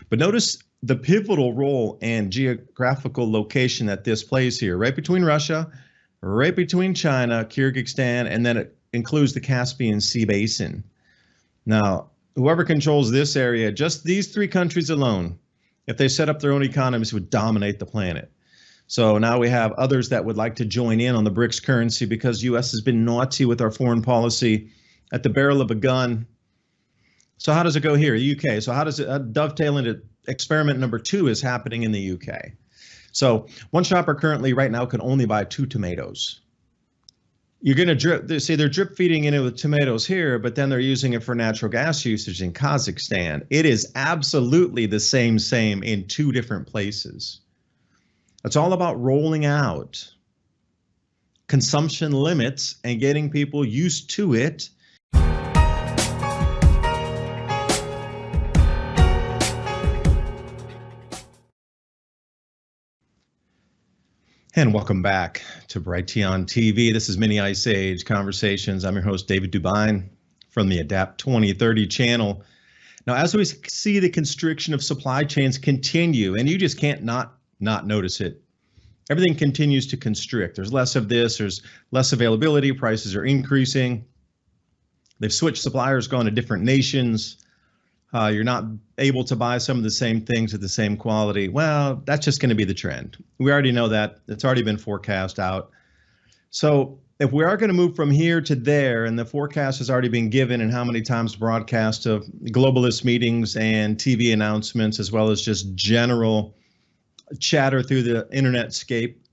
But notice the pivotal role and geographical location that this plays here, right between Russia, right between China, Kyrgyzstan, and then it includes the Caspian Sea basin. Now, whoever controls this area, just these three countries alone, if they set up their own economies, would dominate the planet. So now we have others that would like to join in on the BRICS currency because U.S. has been naughty with our foreign policy at the barrel of a gun. So how does it go here? The UK. So how does it dovetail into experiment number 2 is happening in the UK. So one shopper currently right now can only buy 2 tomatoes. You're going to drip, they're drip feeding into the tomatoes here, but then they're using it for natural gas usage in Kazakhstan. It is absolutely the same in 2 different places. It's all about rolling out consumption limits and getting people used to it. And welcome back to Brighteon TV. This is Mini Ice Age Conversations. I'm your host, David Dubine from the Adapt 2030 channel. Now, as we see the constriction of supply chains continue, and you just can't not notice it, everything continues to constrict. There's less of this, there's less availability, prices are increasing. They've switched suppliers, gone to different nations. You're not able to buy some of the same things at the same quality. Well, that's just going to be the trend. We already know that. It's already been forecast out. So if we are going to move from here to there, and the forecast has already been given and how many times broadcast of globalist meetings and TV announcements, as well as just general chatter through the internet scape,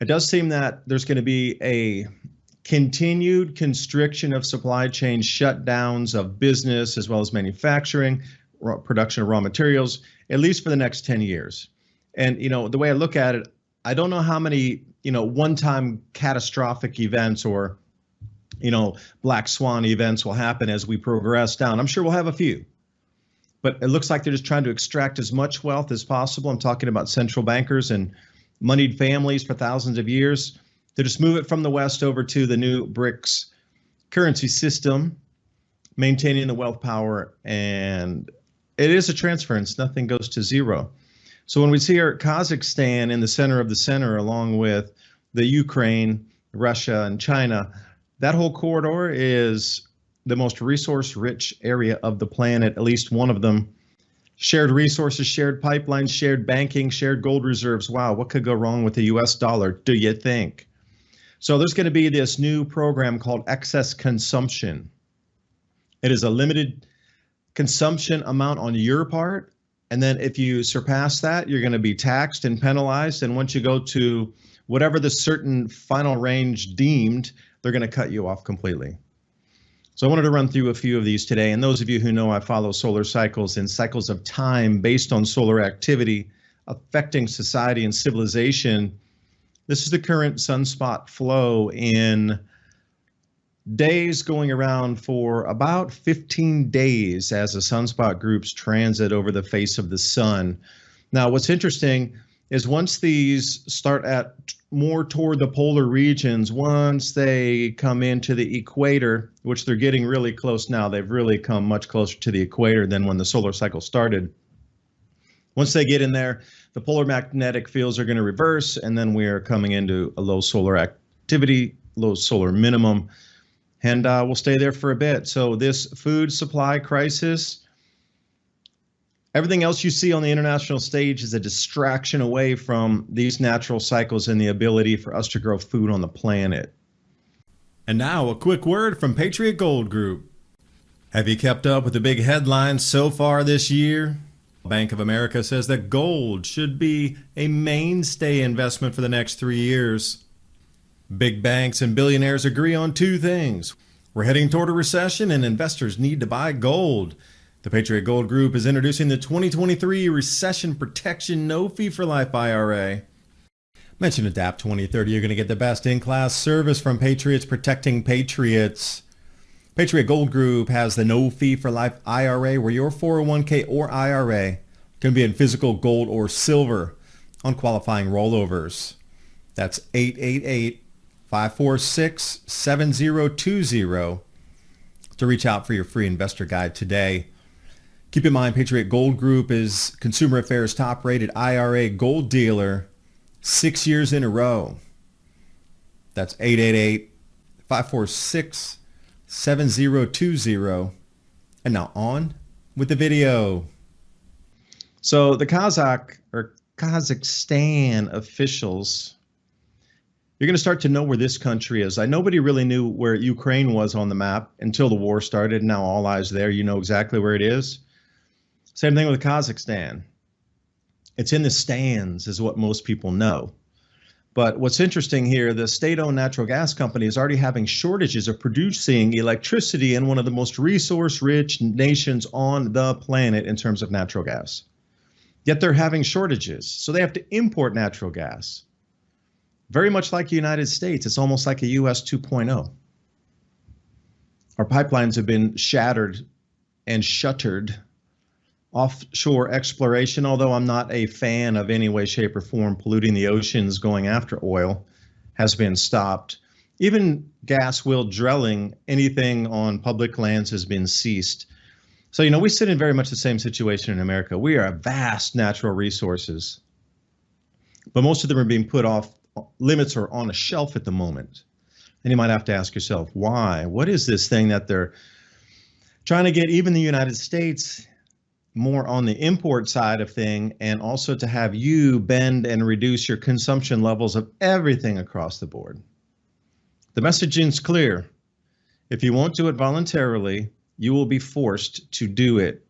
it does seem that there's going to be a continued constriction of supply chain, shutdowns of business as well as manufacturing, production of raw materials, at least for the next 10 years. And, the way I look at it, I don't know how many, one-time catastrophic events or, black swan events will happen as we progress down. I'm sure we'll have a few, but it looks like they're just trying to extract as much wealth as possible. I'm talking about central bankers and moneyed families for thousands of years. To just move it from the West over to the new BRICS currency system, maintaining the wealth power, and it is a transference. Nothing goes to zero. So when we see our Kazakhstan in the center of the center, along with the Ukraine, Russia, and China, that whole corridor is the most resource-rich area of the planet, at least one of them. Shared resources, shared pipelines, shared banking, shared gold reserves. Wow, what could go wrong with the US dollar, do you think? So there's going to be this new program called excess consumption. It is a limited consumption amount on your part. And then if you surpass that, you're going to be taxed and penalized. And once you go to whatever the certain final range deemed, they're going to cut you off completely. So I wanted to run through a few of these today. And those of you who know I follow solar cycles and cycles of time based on solar activity affecting society and civilization. This is the current sunspot flow in days going around for about 15 days as the sunspot groups transit over the face of the sun. Now, what's interesting is once these start at more toward the polar regions, once they come into the equator, which they're getting really close now, they've really come much closer to the equator than when the solar cycle started. Once they get in there, the polar magnetic fields are going to reverse, and then we are coming into a low solar activity, low solar minimum, and we'll stay there for a bit. So this food supply crisis, everything else you see on the international stage is a distraction away from these natural cycles and the ability for us to grow food on the planet. And now a quick word from Patriot Gold Group. Have you kept up with the big headlines so far this year? Bank of America says that gold should be a mainstay investment for the next 3 years. Big banks and billionaires agree on 2 things. We're heading toward a recession and investors need to buy gold. The Patriot Gold Group is introducing the 2023 Recession Protection No Fee for Life IRA. Mention Adapt 2030, you're going to get the best in-class service from Patriots protecting Patriots. Patriot Gold Group has the No Fee for Life IRA, where your 401k or IRA can be in physical gold or silver on qualifying rollovers. That's 888-546-7020 to reach out for your free investor guide today. Keep in mind, Patriot Gold Group is Consumer Affairs top-rated IRA gold dealer 6 years in a row. That's 888-546-7020. And now on with the video. So the Kazakhstan officials, you're going to start to know where this country is. Nobody really knew where Ukraine was on the map until the war started. Now all eyes there. You know exactly where it is. Same thing with Kazakhstan. It's in the stands is what most people know. But what's interesting here, the state-owned natural gas company is already having shortages of producing electricity in one of the most resource-rich nations on the planet in terms of natural gas. Yet they're having shortages, so they have to import natural gas. Very much like the United States, it's almost like a US 2.0. Our pipelines have been shattered and shuttered. Offshore exploration, although I'm not a fan of any way, shape, or form polluting the oceans going after oil, has been stopped. Even gas well drilling, anything on public lands has been ceased. So, we sit in very much the same situation in America. We are vast natural resources, but most of them are being put off limits or on a shelf at the moment. And you might have to ask yourself, why? What is this thing that they're trying to get even the United States more on the import side of thing, and also to have you bend and reduce your consumption levels of everything across the board? The messaging is clear. If you won't do it voluntarily, you will be forced to do it.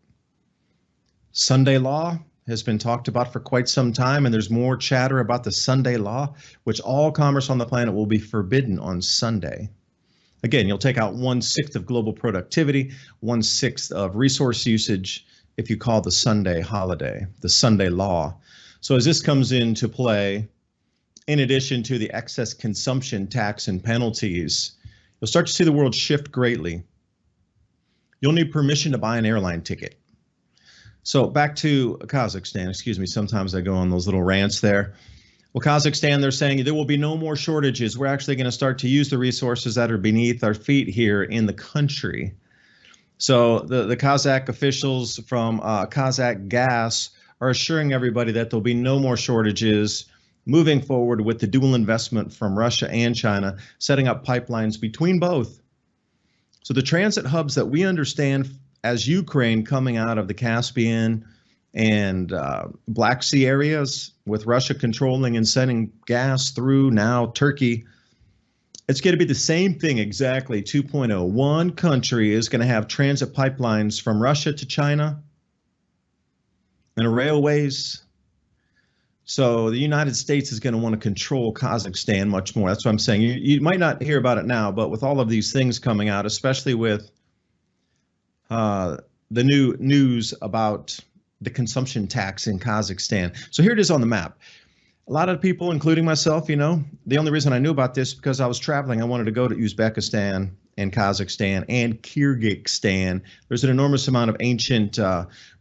Sunday law has been talked about for quite some time, and there's more chatter about the Sunday law, which all commerce on the planet will be forbidden on Sunday. Again, you'll take out 1/6 of global productivity, 1/6 of resource usage, if you call the Sunday holiday, the Sunday law. So as this comes into play, in addition to the excess consumption tax and penalties, you'll start to see the world shift greatly. You'll need permission to buy an airline ticket. So back to Kazakhstan, excuse me, sometimes I go on those little rants there. Well, Kazakhstan, they're saying there will be no more shortages. We're actually going to start to use the resources that are beneath our feet here in the country. So the Kazakh officials from Kazakh Gas are assuring everybody that there'll be no more shortages moving forward with the dual investment from Russia and China, setting up pipelines between both. So the transit hubs that we understand as Ukraine coming out of the Caspian and Black Sea areas, with Russia controlling and sending gas through now Turkey, it's going to be the same thing exactly, 2.0. One country is going to have transit pipelines from Russia to China and railways. So the United States is going to want to control Kazakhstan much more. That's what I'm saying. You might not hear about it now, but with all of these things coming out, especially with the new news about the consumption tax in Kazakhstan. So here it is on the map. A lot of people, including myself, the only reason I knew about this because I was traveling. I wanted to go to Uzbekistan and Kazakhstan and Kyrgyzstan. There's an enormous amount of ancient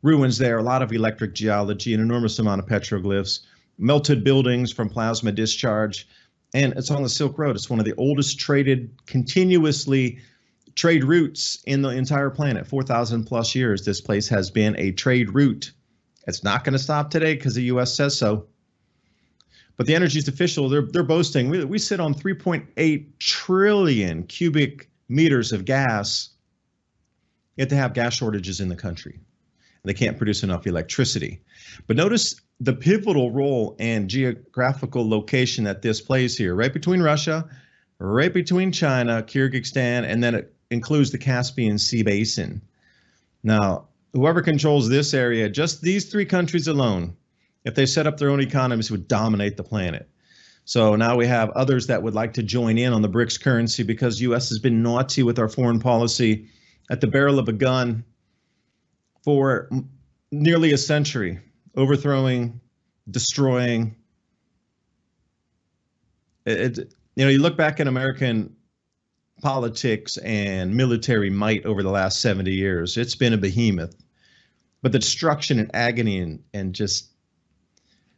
ruins there, a lot of electric geology, an enormous amount of petroglyphs, melted buildings from plasma discharge, and it's on the Silk Road. It's one of the oldest continuously trade routes in the entire planet. 4,000 plus years, this place has been a trade route. It's not going to stop today because the U.S. says so. But the energy's official, they're boasting. We sit on 3.8 trillion cubic meters of gas, yet they have gas shortages in the country. They can't produce enough electricity. But notice the pivotal role and geographical location that this plays here, right between Russia, right between China, Kyrgyzstan, and then it includes the Caspian Sea Basin. Now, whoever controls this area, just these three countries alone, if they set up their own economies, would dominate the planet. So now we have others that would like to join in on the BRICS currency because U.S. has been naughty with our foreign policy at the barrel of a gun for nearly a century, overthrowing, destroying. You look back at American politics and military might over the last 70 years, it's been a behemoth. But the destruction and agony and just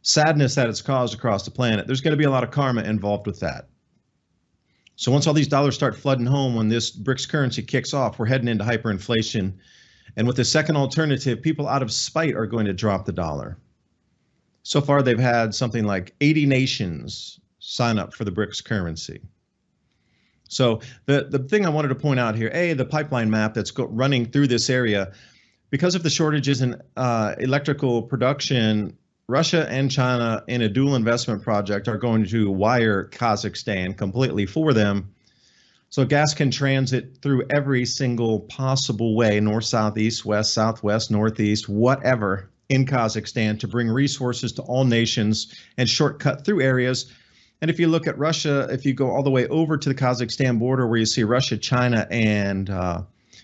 sadness that it's caused across the planet, there's going to be a lot of karma involved with that. So once all these dollars start flooding home, when this BRICS currency kicks off, we're heading into hyperinflation. And with the second alternative, people out of spite are going to drop the dollar. So far, they've had something like 80 nations sign up for the BRICS currency. So the thing I wanted to point out here, the pipeline map that's running through this area, because of the shortages in electrical production, Russia and China in a dual investment project are going to wire Kazakhstan completely for them. So gas can transit through every single possible way, north, south, east, west, southwest, northeast, whatever, in Kazakhstan to bring resources to all nations and shortcut through areas. And if you look at Russia, if you go all the way over to the Kazakhstan border where you see Russia, China, and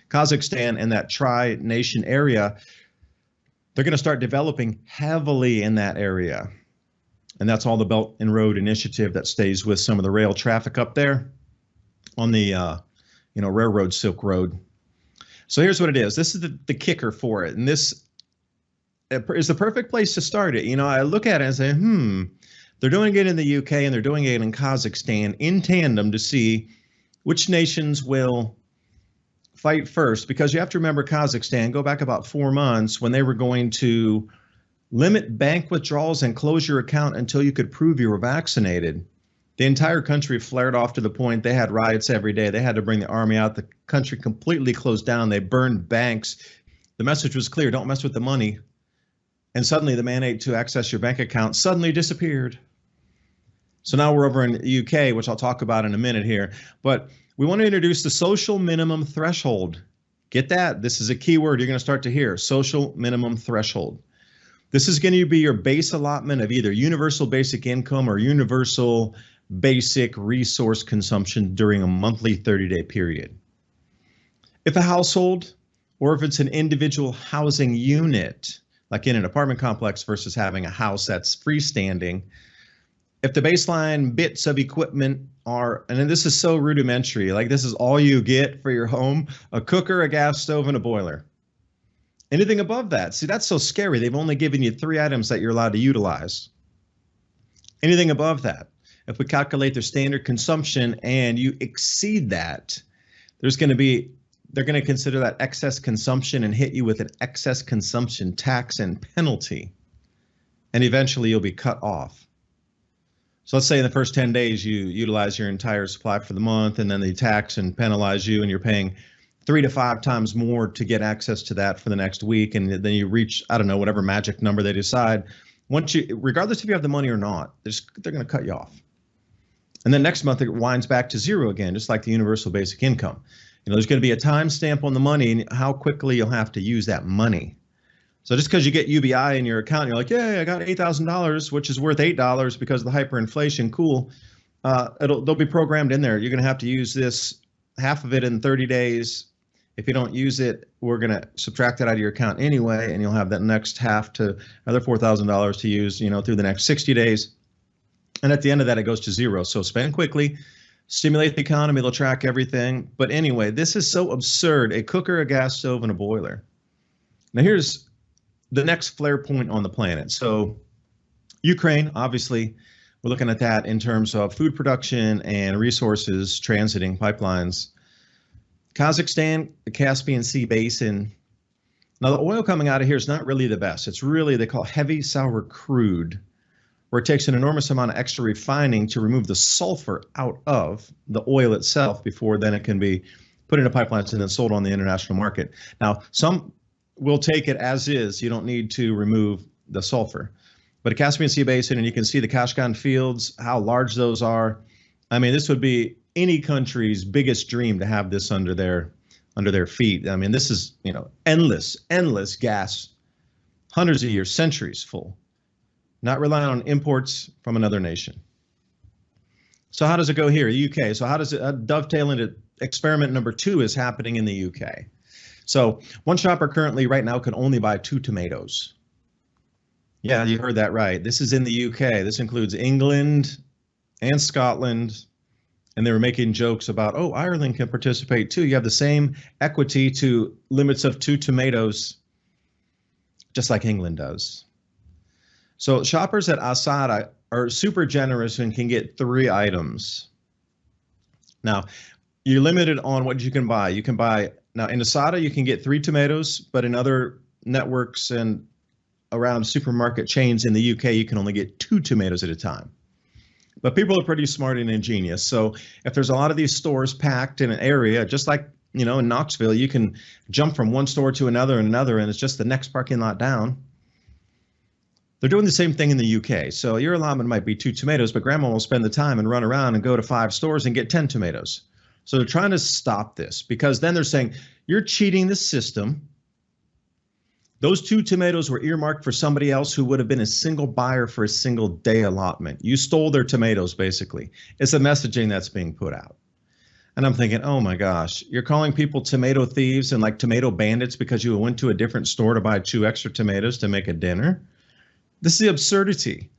Kazakhstan and that tri-nation area, they're going to start developing heavily in that area. And that's all the Belt and Road Initiative that stays with some of the rail traffic up there on the railroad Silk Road. So here's what it is. This is the kicker for it. And this is the perfect place to start it. I look at it and say, they're doing it in the UK and they're doing it in Kazakhstan in tandem to see which nations will fight first, because you have to remember Kazakhstan, go back about 4 months when they were going to limit bank withdrawals and close your account until you could prove you were vaccinated. The entire country flared off to the point they had riots every day. They had to bring the army out. The country completely closed down. They burned banks. The message was clear: don't mess with the money. And suddenly the mandate to access your bank account suddenly disappeared. So now we're over in the UK, which I'll talk about in a minute here. But we want to introduce the social minimum threshold. Get that? This is a key word you're going to start to hear: social minimum threshold. This is going to be your base allotment of either universal basic income or universal basic resource consumption during a monthly 30-day period. If a household, or if it's an individual housing unit, like in an apartment complex versus having a house that's freestanding, if the baseline bits of equipment are, and this is so rudimentary, like this is all you get for your home: a cooker, a gas stove, and a boiler. Anything above that, see, that's so scary. They've only given you 3 items that you're allowed to utilize. Anything above that, if we calculate their standard consumption and you exceed that, they're going to consider that excess consumption and hit you with an excess consumption tax and penalty. And eventually you'll be cut off. So let's say in the first 10 days you utilize your entire supply for the month, and then they tax and penalize you, and you're paying 3 to 5 times more to get access to that for the next week. And then you reach, I don't know, whatever magic number they decide. Regardless if you have the money or not, they're going to cut you off. And then next month it winds back to 0 again, just like the universal basic income. There's going to be a time stamp on the money and how quickly you'll have to use that money. So just because you get UBI in your account, you're like, yeah, I got $8,000, which is worth $8 because of the hyperinflation. Cool. They'll be programmed in there. You're going to have to use this, half of it in 30 days. If you don't use it, we're going to subtract it out of your account anyway, and you'll have that next half to another $4,000 to use, through the next 60 days. And at the end of that, it goes to 0. So spend quickly, stimulate the economy, they'll track everything. But anyway, this is so absurd: a cooker, a gas stove, and a boiler. Now here's the next flare point on the planet. So Ukraine, obviously, we're looking at that in terms of food production and resources transiting pipelines. Kazakhstan, the Caspian Sea basin. Now the oil coming out of here is not really the best. It's really, they call heavy sour crude, where it takes an enormous amount of extra refining to remove the sulfur out of the oil itself before then it can be put into pipelines and then sold on the international market. Now, some will take it as is. You don't need to remove the sulfur. But a Caspian Sea basin, and you can see the Kashgan fields, how large those are. I mean, this would be any country's biggest dream to have this under their feet. I mean, this is, endless gas, hundreds of years, centuries full, not relying on imports from another nation. So how does it go here, the UK? So how does it dovetail into experiment number 2 is happening in the UK. So one shopper currently right now can only buy 2 tomatoes. Yeah, you heard that right. This is in the UK. This includes England and Scotland. And they were making jokes about, oh, Ireland can participate too. You have the same equity to limits of 2 tomatoes, just like England does. So shoppers at Asada are super generous and can get 3 items. Now, you're limited on what you can buy. You can buy Now in Asada, you can get 3 tomatoes, but in other networks and around supermarket chains in the UK, you can only get 2 tomatoes at a time. But people are pretty smart and ingenious. So if there's a lot of these stores packed in an area, just like, in Knoxville, you can jump from one store to another and another, and it's just the next parking lot down. They're doing the same thing in the UK. So your allotment might be 2 tomatoes, but grandma will spend the time and run around and go to 5 stores and get 10 tomatoes. So they're trying to stop this, because then they're saying, you're cheating the system. Those 2 tomatoes were earmarked for somebody else who would have been a single buyer for a single day allotment. You stole their tomatoes, basically. It's the messaging that's being put out. And I'm thinking, oh my gosh, you're calling people tomato thieves and like tomato bandits because you went to a different store to buy 2 extra tomatoes to make a dinner? This is the absurdity.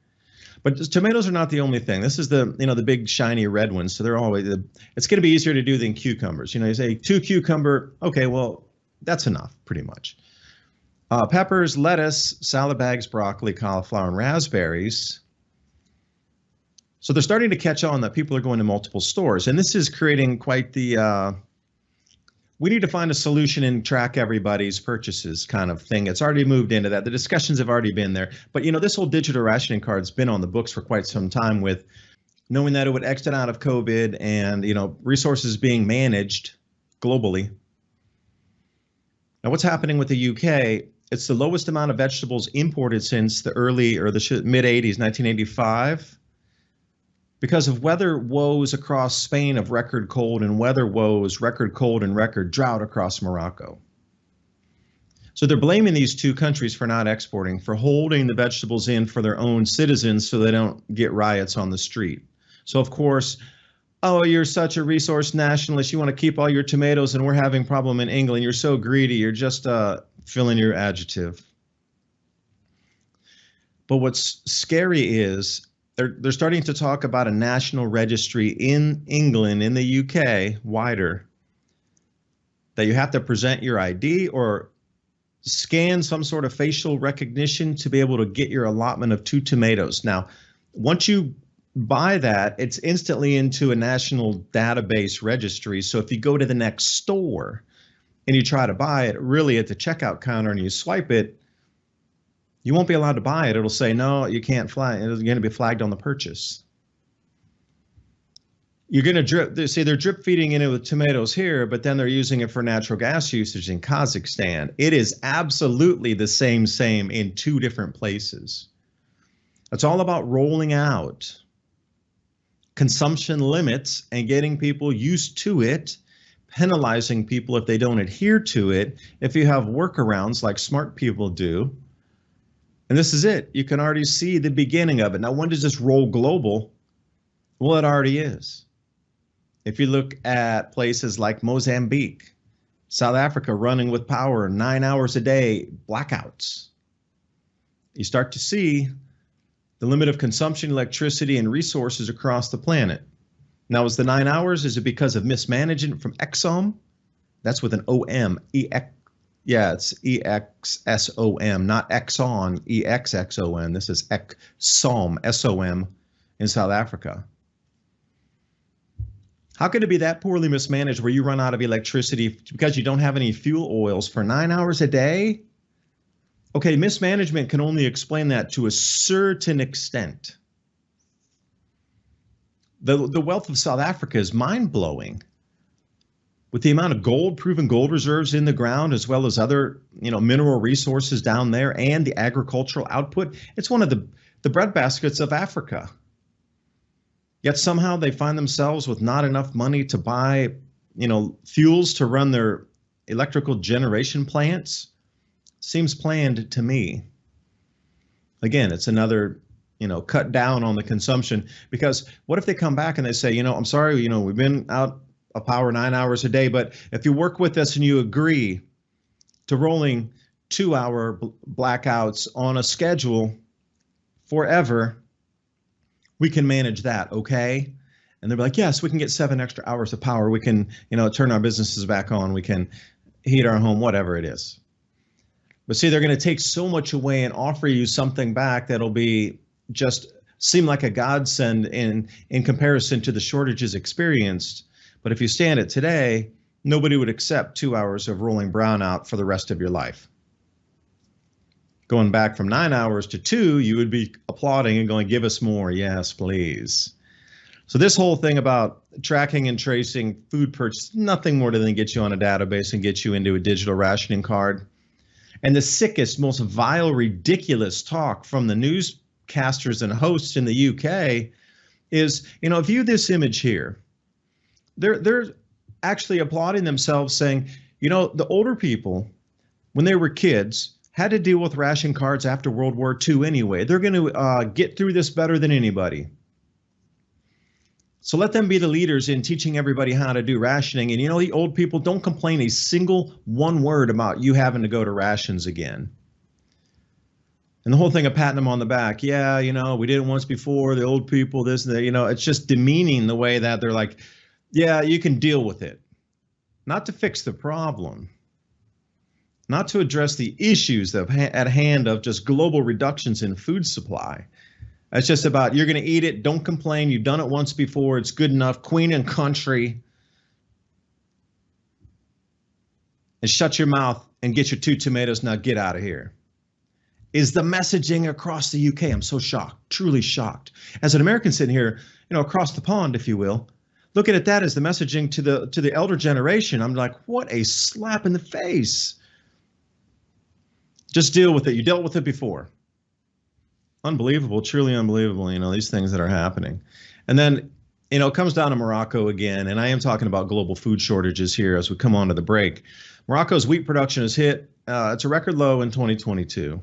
But tomatoes are not the only thing. This is the, the big shiny red ones. So they're always, it's going to be easier to do than cucumbers. You say 2 cucumber. Okay, well, that's enough pretty much. Peppers, lettuce, salad bags, broccoli, cauliflower, and raspberries. So they're starting to catch on that people are going to multiple stores. And this is creating quite the, we need to find a solution and track everybody's purchases kind of thing. It's already moved into that. The discussions have already been there. But, this whole digital rationing card's been on the books for quite some time, with knowing that it would exit out of COVID and, resources being managed globally. Now, what's happening with the UK? It's the lowest amount of vegetables imported since the mid 80s, 1985, because of weather woes across Spain of record cold, and weather woes, record cold and record drought across Morocco. So they're blaming these 2 countries for not exporting, for holding the vegetables in for their own citizens so they don't get riots on the street. So of course, oh, you're such a resource nationalist. You want to keep all your tomatoes, and we're having a problem in England. You're so greedy. You're just fill in your adjective. But what's scary is they're starting to talk about a national registry in England, in the UK, wider, that you have to present your ID or scan some sort of facial recognition to be able to get your allotment of 2 tomatoes. Now, once you buy that, it's instantly into a national database registry. So if you go to the next store and you try to buy it, really at the checkout counter, and you swipe it, you won't be allowed to buy it. It'll say, no, you can't flag. It's going to be flagged on the purchase. You're going to drip. They're drip feeding in it with tomatoes here, but then they're using it for natural gas usage in Kazakhstan. It is absolutely the same in 2 different places. It's all about rolling out consumption limits and getting people used to it, penalizing people if they don't adhere to it, if you have workarounds like smart people do. And this is it. You can already see the beginning of it. Now, when does this roll global? Well, it already is. If you look at places like Mozambique, South Africa running with power 9 hours a day, blackouts, you start to see the limit of consumption, electricity, and resources across the planet. Now, is the 9 hours, is it because of mismanagement from Exxon? That's with an O-M, yeah, it's E-X-S-O-M, not Exxon, E-X-X-O-N. This is Exxon, S-O-M, in South Africa. How could it be that poorly mismanaged where you run out of electricity because you don't have any fuel oils for 9 hours a day? Okay, mismanagement can only explain that to a certain extent. The wealth of South Africa is mind-blowing. With the amount of gold, proven gold reserves in the ground, as well as other, mineral resources down there, and the agricultural output, it's one of the breadbaskets of Africa. Yet somehow they find themselves with not enough money to buy, fuels to run their electrical generation plants. Seems planned to me. Again, it's another, cut down on the consumption, because what if they come back and they say, I'm sorry, we've been out of power 9 hours a day, but if you work with us and you agree to rolling 2-hour blackouts on a schedule forever, we can manage that, okay? And they'll be like, yes, we can get 7 extra hours of power. We can, turn our businesses back on. We can heat our home, whatever it is. But see, they're going to take so much away and offer you something back that'll be just seem like a godsend in comparison to the shortages experienced. But if you stand it today, nobody would accept 2 hours of rolling brownout for the rest of your life. Going back from 9 hours to 2, you would be applauding and going, give us more. Yes, please. So this whole thing about tracking and tracing food purchase, nothing more than get you on a database and get you into a digital rationing card. And the sickest, most vile, ridiculous talk from the newscasters and hosts in the UK is, view this image here. They're actually applauding themselves saying, the older people, when they were kids, had to deal with ration cards after World War II anyway. They're going to get through this better than anybody. So let them be the leaders in teaching everybody how to do rationing. And the old people don't complain a single one word about you having to go to rations again. And the whole thing of patting them on the back. Yeah, we did it once before, the old people, this and that, it's just demeaning the way that they're like, yeah, you can deal with it. Not to fix the problem. Not to address the issues at hand of just global reductions in food supply. It's just about, you're going to eat it, don't complain, you've done it once before, it's good enough, queen and country. And shut your mouth and get your 2 tomatoes, now get out of here. Is the messaging across the UK. I'm so shocked, truly shocked. As an American sitting here, across the pond, if you will, looking at that as the messaging to the elder generation, I'm like, what a slap in the face. Just deal with it. You dealt with it before. Unbelievable, truly unbelievable, these things that are happening. And then, it comes down to Morocco again, and I am talking about global food shortages here as we come on to the break. Morocco's wheat production has hit, it's a record low in 2022.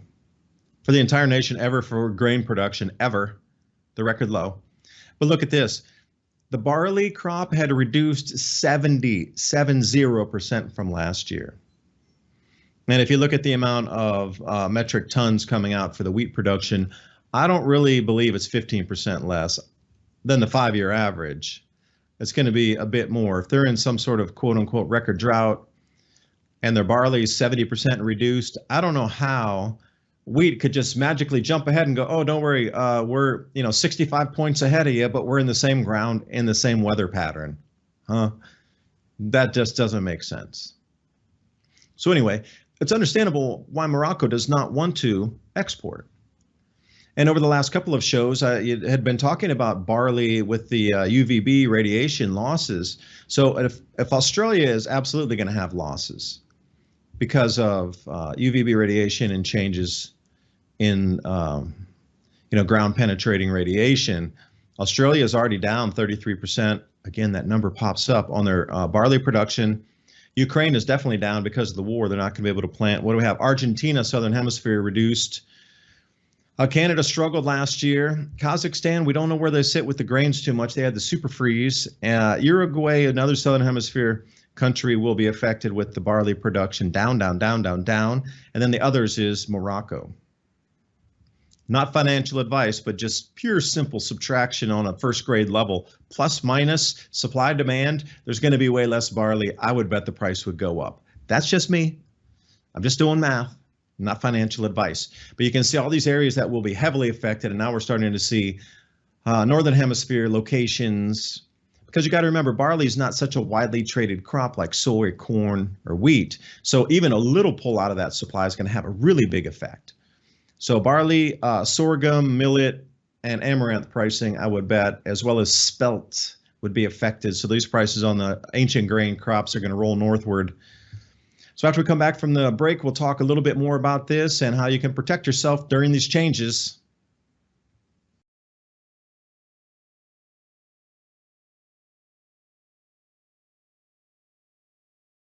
For the entire nation ever, for grain production ever, the record low. But look at this. The barley crop had reduced 70% from last year. And if you look at the amount of metric tons coming out for the wheat production, I don't really believe it's 15% less than the 5-year average. It's going to be a bit more. If they're in some sort of quote unquote record drought and their barley is 70% reduced, I don't know how wheat could just magically jump ahead and go, oh, don't worry, we're 65 points ahead of you, but we're in the same ground, in the same weather pattern. That just doesn't make sense. So anyway, it's understandable why Morocco does not want to export. And over the last couple of shows, I had been talking about barley with the UVB radiation losses. So if Australia is absolutely going to have losses because of UVB radiation and changes in ground penetrating radiation, Australia is already down 33%. Again, that number pops up on their barley production. Ukraine is definitely down because of the war. They're not going to be able to plant. What do we have? Argentina, Southern Hemisphere, reduced. Canada struggled last year. Kazakhstan, we don't know where they sit with the grains too much. They had the super freeze. Uruguay, another Southern Hemisphere country, will be affected with the barley production down. And then the others is Morocco. Not financial advice, but just pure simple subtraction on a first grade level. Plus minus supply demand, there's going to be way less barley. I would bet the price would go up. That's just me. I'm just doing math, not financial advice. But you can see all these areas that will be heavily affected. And now we're starting to see Northern Hemisphere locations, because you got to remember, barley is not such a widely traded crop like soy, corn, or wheat. So even a little pull out of that supply is going to have a really big effect. So barley, sorghum, millet, and amaranth pricing, I would bet, as well as spelt, would be affected. So these prices on the ancient grain crops are going to roll northward. So after we come back from the break, we'll talk a little bit more about this and how you can protect yourself during these changes.